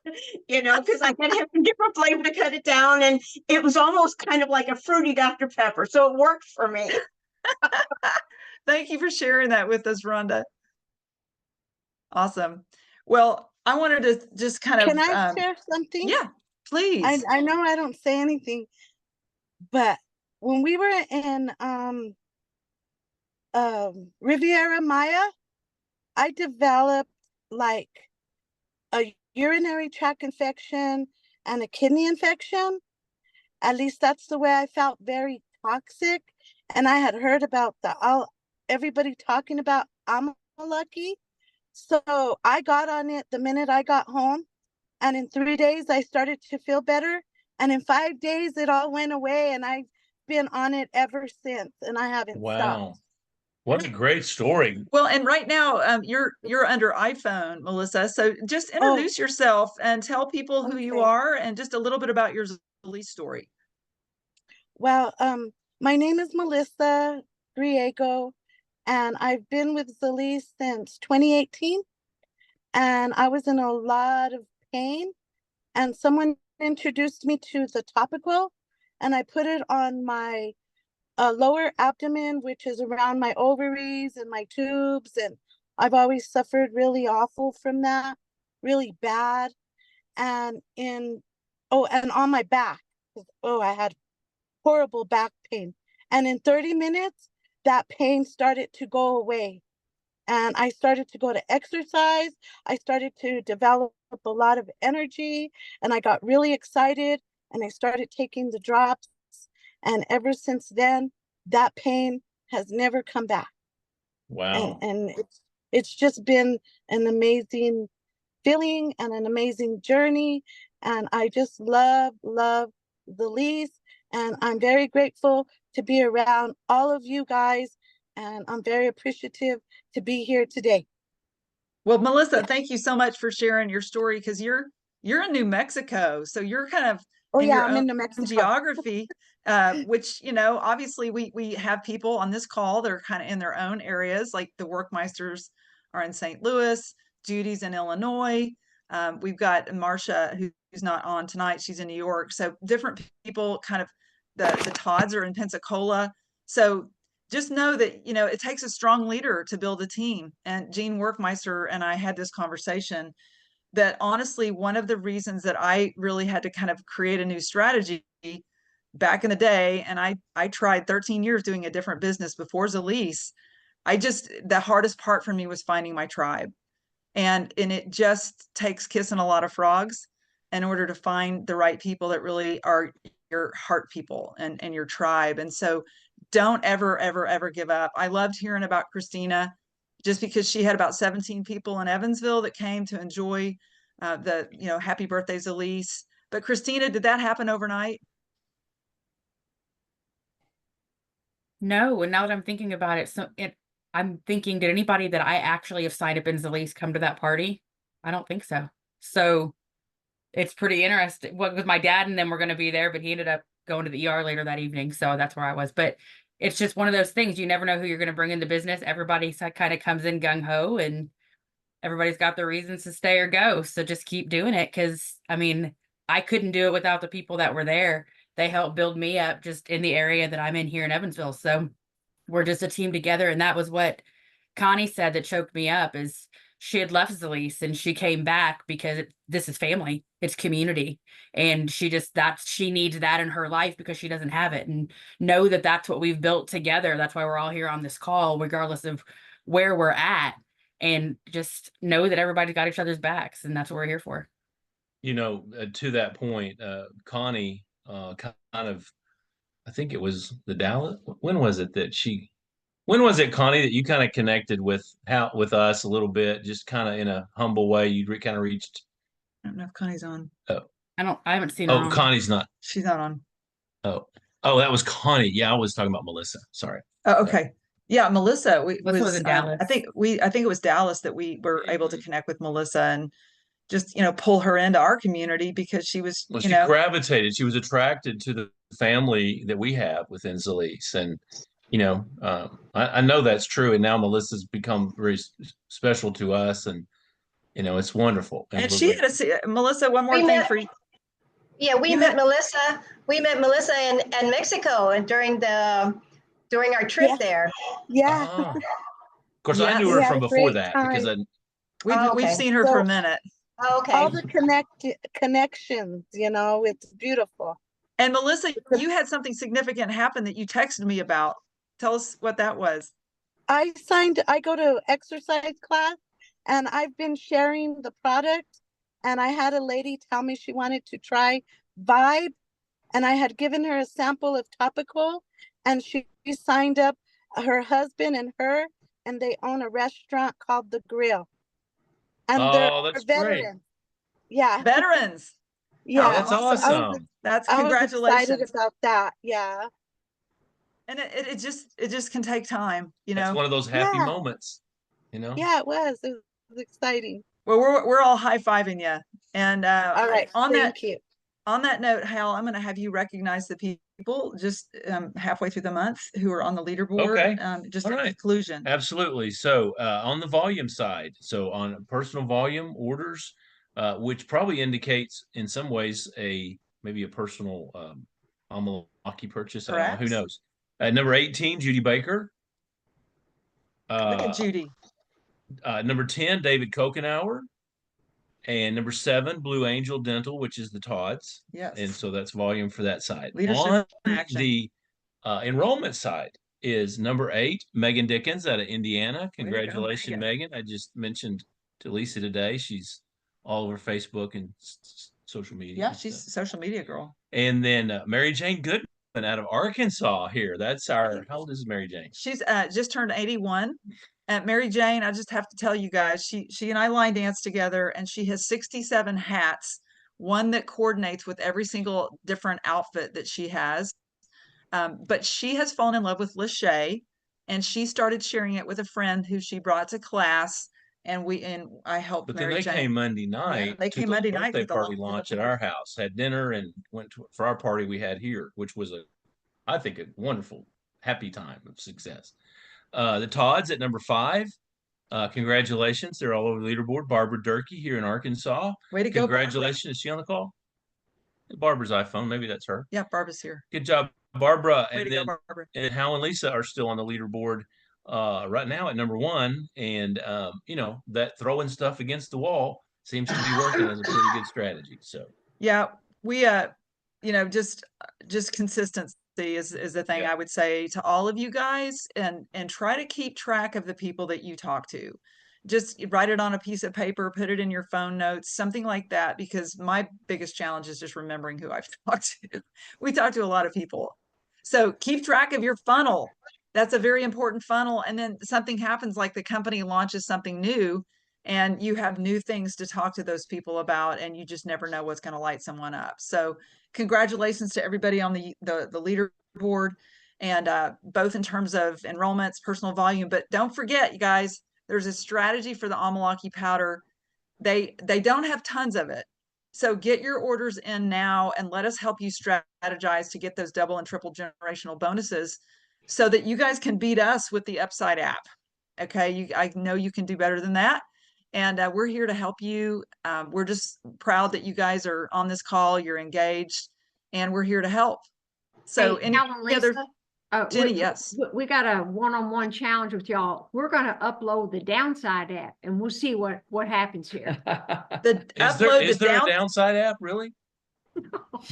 Because I had a different flavor to cut it down, and it was almost kind of like a fruity Dr. Pepper. So it worked for me. Thank you for sharing that with us, Rhonda. Awesome. Well, I wanted to just kind of. Can I share something? Yeah, please. I know I don't say anything, but when we were in Riviera Maya, I developed a urinary tract infection and a kidney infection. At least that's the way I felt, very toxic. And I had heard about everybody talking about Amalaki. So I got on it the minute I got home, and in 3 days I started to feel better, and in 5 days it all went away, and I've been on it ever since, and I haven't stopped. What a great story. Well, and right now you're under iPhone, Melissa. So just introduce yourself and tell people who you are and just a little bit about your Zilis story. Well, my name is Melissa Griego, and I've been with Zilis since 2018, and I was in a lot of pain, and someone introduced me to the topical, and I put it on my lower abdomen, which is around my ovaries and my tubes, and I've always suffered really awful from that, really bad, and and on my back, I had horrible back pain, and in 30 minutes that pain started to go away, and I started to go to exercise. I started to develop a lot of energy, and I got really excited, and I started taking the drops, and ever since then that pain has never come back. Wow. And it's just been an amazing feeling and an amazing journey, and I just love Zilis, and I'm very grateful to be around all of you guys, and I'm very appreciative to be here today. Well, Melissa, thank you so much for sharing your story because you're in New Mexico, so you're kind of Oh in yeah, your I'm own in New Mexico. geography, which obviously we have people on this call that are kind of in their own areas, like the Workmeisters are in St. Louis, Judy's in Illinois. We've got Marcia who's not on tonight; she's in New York. So different people, kind of the Todds are in Pensacola. So just know that it takes a strong leader to build a team. And Gene Workmeister and I had this conversation that honestly, one of the reasons that I really had to kind of create a new strategy back in the day, and I tried 13 years doing a different business before Zilis. The hardest part for me was finding my tribe. And it just takes kissing a lot of frogs in order to find the right people that really are your heart people and your tribe. And so don't ever, ever, ever give up. I loved hearing about Christina just because she had about 17 people in Evansville that came to enjoy the, happy birthday, Elise. But Christina, did that happen overnight? No, and now that I'm thinking about it, I'm thinking, did anybody that I actually have signed up in Zilis come to that party? I don't think so. So it's pretty interesting. Well, with my dad and them were going to be there, but he ended up going to the ER later that evening. So that's where I was. But it's just one of those things. You never know who you're going to bring into business. Everybody kind of comes in gung ho, and everybody's got their reasons to stay or go. So just keep doing it. Cause I mean, I couldn't do it without the people that were there. They helped build me up just in the area that I'm in here in Evansville. So we're just a team together. And that was what Connie said that choked me up is she had left Zilis and she came back because this is family, it's community. And she needs that in her life because she doesn't have it. And know that that's what we've built together. That's why we're all here on this call, regardless of where we're at. And just know that everybody's got each other's backs. And that's what we're here for. To that point, Connie, kind of, I think it was the Dallas. When was it, Connie, that you kind of connected with us a little bit, just kind of in a humble way? You kind of reached. I don't know if Connie's on. Oh, I haven't seen her on. Connie's not. She's not on. Oh, that was Connie. Yeah, I was talking about Melissa. Sorry. Oh, okay. Yeah, Melissa. Melissa was in Dallas. I think it was Dallas that we were able to connect with Melissa and just pull her into our community because she was. Well, she gravitated. She was attracted to the family that we have within Zilis, and I know that's true. And now Melissa's become very special to us, and it's wonderful. And she had Melissa. One more thing for you. Yeah, we met Melissa. We met Melissa in Mexico and during our trip there. Yeah. Of course, I knew her from before that because we've seen her for a minute. Oh, okay. All the connections, it's beautiful. And Melissa, you had something significant happen that you texted me about. Tell us what that was. I go to exercise class and I've been sharing the product, and I had a lady tell me she wanted to try Vibe, and I had given her a sample of topical, and she signed up her husband and her, and they own a restaurant called The Grill. And that's veterans. Great. Yeah. Veterans. Yeah. Oh, that's awesome. That's congratulations. I was excited about that. Yeah. And it just can take time, It's one of those happy moments, Yeah, it was exciting. Well, we're all high-fiving you. And all right, thank you. On that note, Hal, I'm going to have you recognize the people just halfway through the month who are on the leaderboard. Okay. Just in conclusion. Absolutely. So on the volume side, so on personal volume orders, which probably indicates in some ways maybe a personal Amalaki purchase. Who knows? Number 18, Judy Baker. Look at Judy. Number 10, David Kokenauer. And number 7, Blue Angel Dental, which is the Todds. Yes. And so that's volume for that side. Leadership on action. The enrollment side is number 8, Megan Dickens out of Indiana. Congratulations, Megan. I just mentioned to Lisa today. She's all over Facebook and social media. Yeah, she's a social media girl. And then Mary Jane Goodman out of Arkansas here. That's how old is Mary Jane? She's just turned 81. Mary Jane, I just have to tell you guys, she and I line dance together, and she has 67 hats, one that coordinates with every single different outfit that she has. But she has fallen in love with Lachey, and she started sharing it with a friend who she brought to class. And I helped But then Mary they Jane. came Monday night. they to came the Monday night birthday for the party for the launch at party. our house, had dinner, and went for our party we had here, which was I think, a wonderful, happy time of success. The Todds at number 5. Congratulations. They're all over the leaderboard. Barbara Durkee here in Arkansas. Way to go, Barbara. Congratulations. Is she on the call? Barbara's iPhone. Maybe that's her. Yeah, Barbara's here. Good job, Barbara. Way And to then go, Barbara. and Hal and Lisa are still on the leaderboard right now at number 1. And, that throwing stuff against the wall seems to be working as a pretty good strategy. So, yeah, we, just consistency is the thing I would say to all of you guys, and try to keep track of the people that you talk to. Just write it on a piece of paper, put it in your phone notes, something like that, because my biggest challenge is just remembering who I've talked to. We talk to a lot of people. So keep track of your funnel. That's a very important funnel. And then something happens, like the company launches something new and you have new things to talk to those people about, and you just never know what's going to light someone up. So congratulations to everybody on the leaderboard, and both in terms of enrollments, personal volume. But don't forget, you guys, there's a strategy for the Amalaki powder. They don't have tons of it. So get your orders in now and let us help you strategize to get those double and triple generational bonuses so that you guys can beat us with the Upside app. Okay, I know you can do better than that. And we're here to help you. We're just proud that you guys are on this call, you're engaged, and we're here to help. So Hey, any Hal and other, Lisa, Jenny, yes. we got a one-on-one challenge with y'all. We're gonna upload the Downside app and we'll see what happens here. The is there a downside app, really?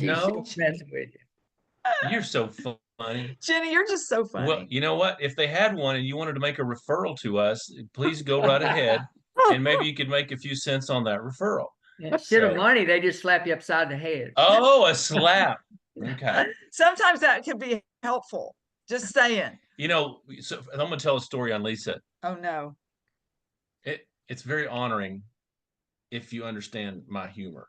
No. She's messing with you. You're so funny. Jenny, you're just so funny. Well, you know what? If they had one and you wanted to make a referral to us, please go right ahead, and maybe you could make a few cents on that referral. Instead of money, they just slap you upside the head. Oh, a slap. Okay. Sometimes that could be helpful. Just saying. So I'm going to tell a story on Lisa. Oh, no. It's very honoring if you understand my humor.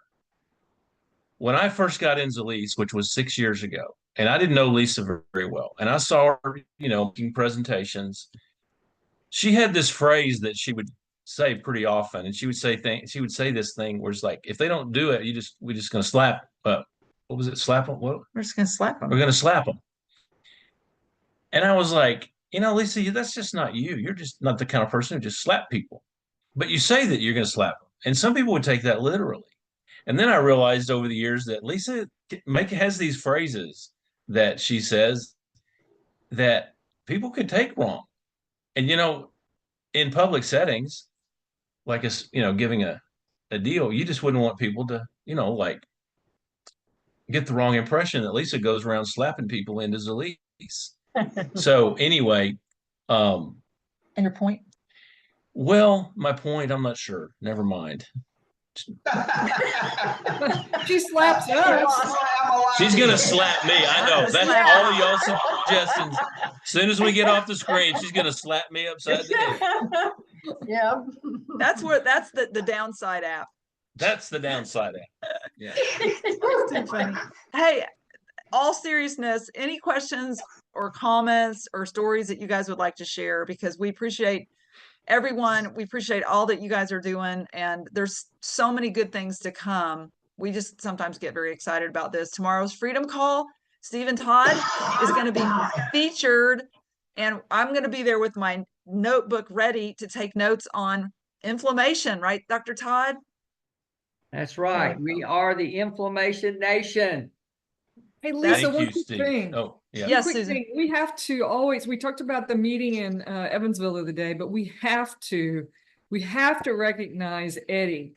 When I first got in Zilis, which was 6 years ago, and I didn't know Lisa very well, and I saw her, making presentations, she had this phrase that she would say pretty often, and she would say this thing where it's like, if they don't do it, we're just going to slap. What was it? Slap them? What? We're just going to slap them. We're going to slap them. And I was like, Lisa, that's just not you. You're just not the kind of person who just slap people. But you say that you're going to slap them, and some people would take that literally. And then I realized over the years that Lisa has these phrases that she says that people could take wrong. And, in public settings, like giving a deal, you just wouldn't want people to, get the wrong impression that Lisa goes around slapping people into Zilis. So anyway. And your point? Well, my point, I'm not sure. Never mind. She slaps us. She's gonna slap me. I know. That's all of y'all's suggestions. As soon as we get off the screen, she's gonna slap me upside the head. Yeah. That's the Downside app. That's the Downside app. Yeah. It's too funny. Hey, all seriousness, any questions or comments or stories that you guys would like to share? Because we appreciate everyone. We appreciate all that you guys are doing, and there's so many good things to come. We just sometimes get very excited about this. Tomorrow's Freedom Call, Stephen Todd is going to be featured, and I'm going to be there with my notebook ready to take notes on inflammation, right, Dr. Todd? That's right. We are the Inflammation Nation. Hey, Lisa, Thank one you, quick Steve. thing. Oh, yeah. Yes, Quick Susan. thing. We have to always, we talked about the meeting in Evansville the other day, but we have to recognize Eddie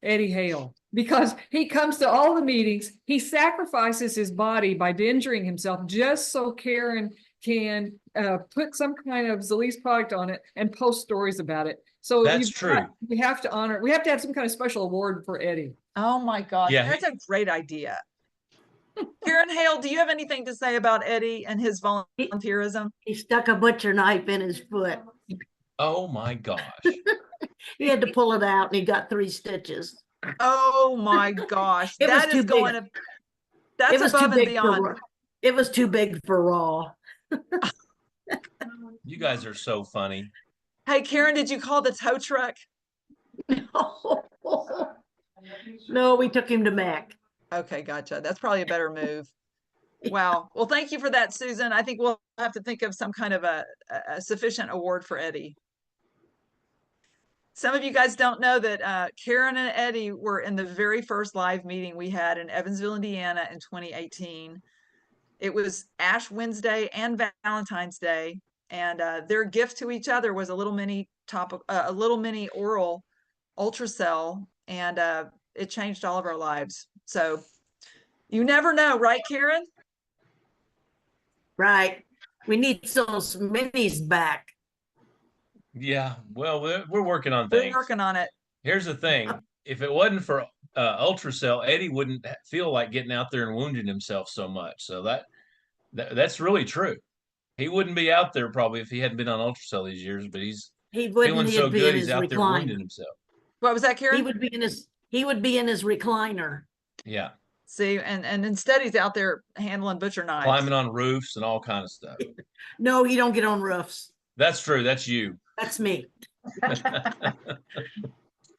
Hale, because he comes to all the meetings. He sacrifices his body by injuring himself just so Karen can put some kind of Zilis product on it and post stories about it. So That's true. We have to we have to have some kind of special award for Eddie. Oh my gosh, Yeah, that's a great idea. Karen Hale, do you have anything to say about Eddie and his volunteerism? He stuck a butcher knife in his foot. Oh my gosh. He had to pull it out and he got 3 stitches. Oh my gosh. It was That too is going big. to, that's above and beyond. It was too big for Raw. You guys are so funny. Hey, Karen, did you call the tow truck? No, we took him to Mac. Okay, gotcha. That's probably a better move. Wow. Well, thank you for that, Susan. I think we'll have to think of some kind of a sufficient award for Eddie. Some of you guys don't know that Karen and Eddie were in the very first live meeting we had in Evansville, Indiana in 2018. It was Ash Wednesday and Valentine's Day, and their gift to each other was a little mini oral ultracell, and it changed all of our lives. So you never know, right, Karen? Right. We need those minis back. Yeah, well, we're working on We're things. working on it. Here's the thing: if it wasn't for ultracell, Eddie wouldn't feel like getting out there and wounding himself so much. So that's really true. He wouldn't be out there probably if he hadn't been on ultracell these years. But he's He wouldn't, feeling he'd so be good, in he's his out there wounding recliner. himself. What was that, Karen? He would be in his recliner. Yeah, See, and instead he's out there handling butcher knives. climbing on roofs and all kind of stuff. No, you don't get on roofs. That's true. That's you. That's me.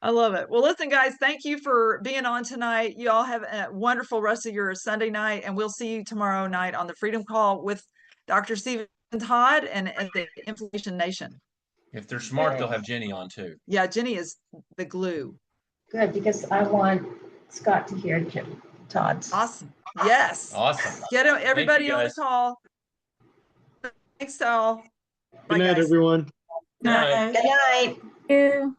I love it. Well, listen, guys, thank you for being on tonight. You all have a wonderful rest of your Sunday night, and we'll see you tomorrow night on the Freedom Call with Dr. Stephen Todd and the Inflammation Nation. If they're smart, they'll have Jenny on too. Yeah, Jenny is the glue. Good, because I want Scott to hear Todd's. Awesome. Yes. Awesome. Get everybody on the guys. call. Thanks, all. Good night, everyone. Good night. Good night. You.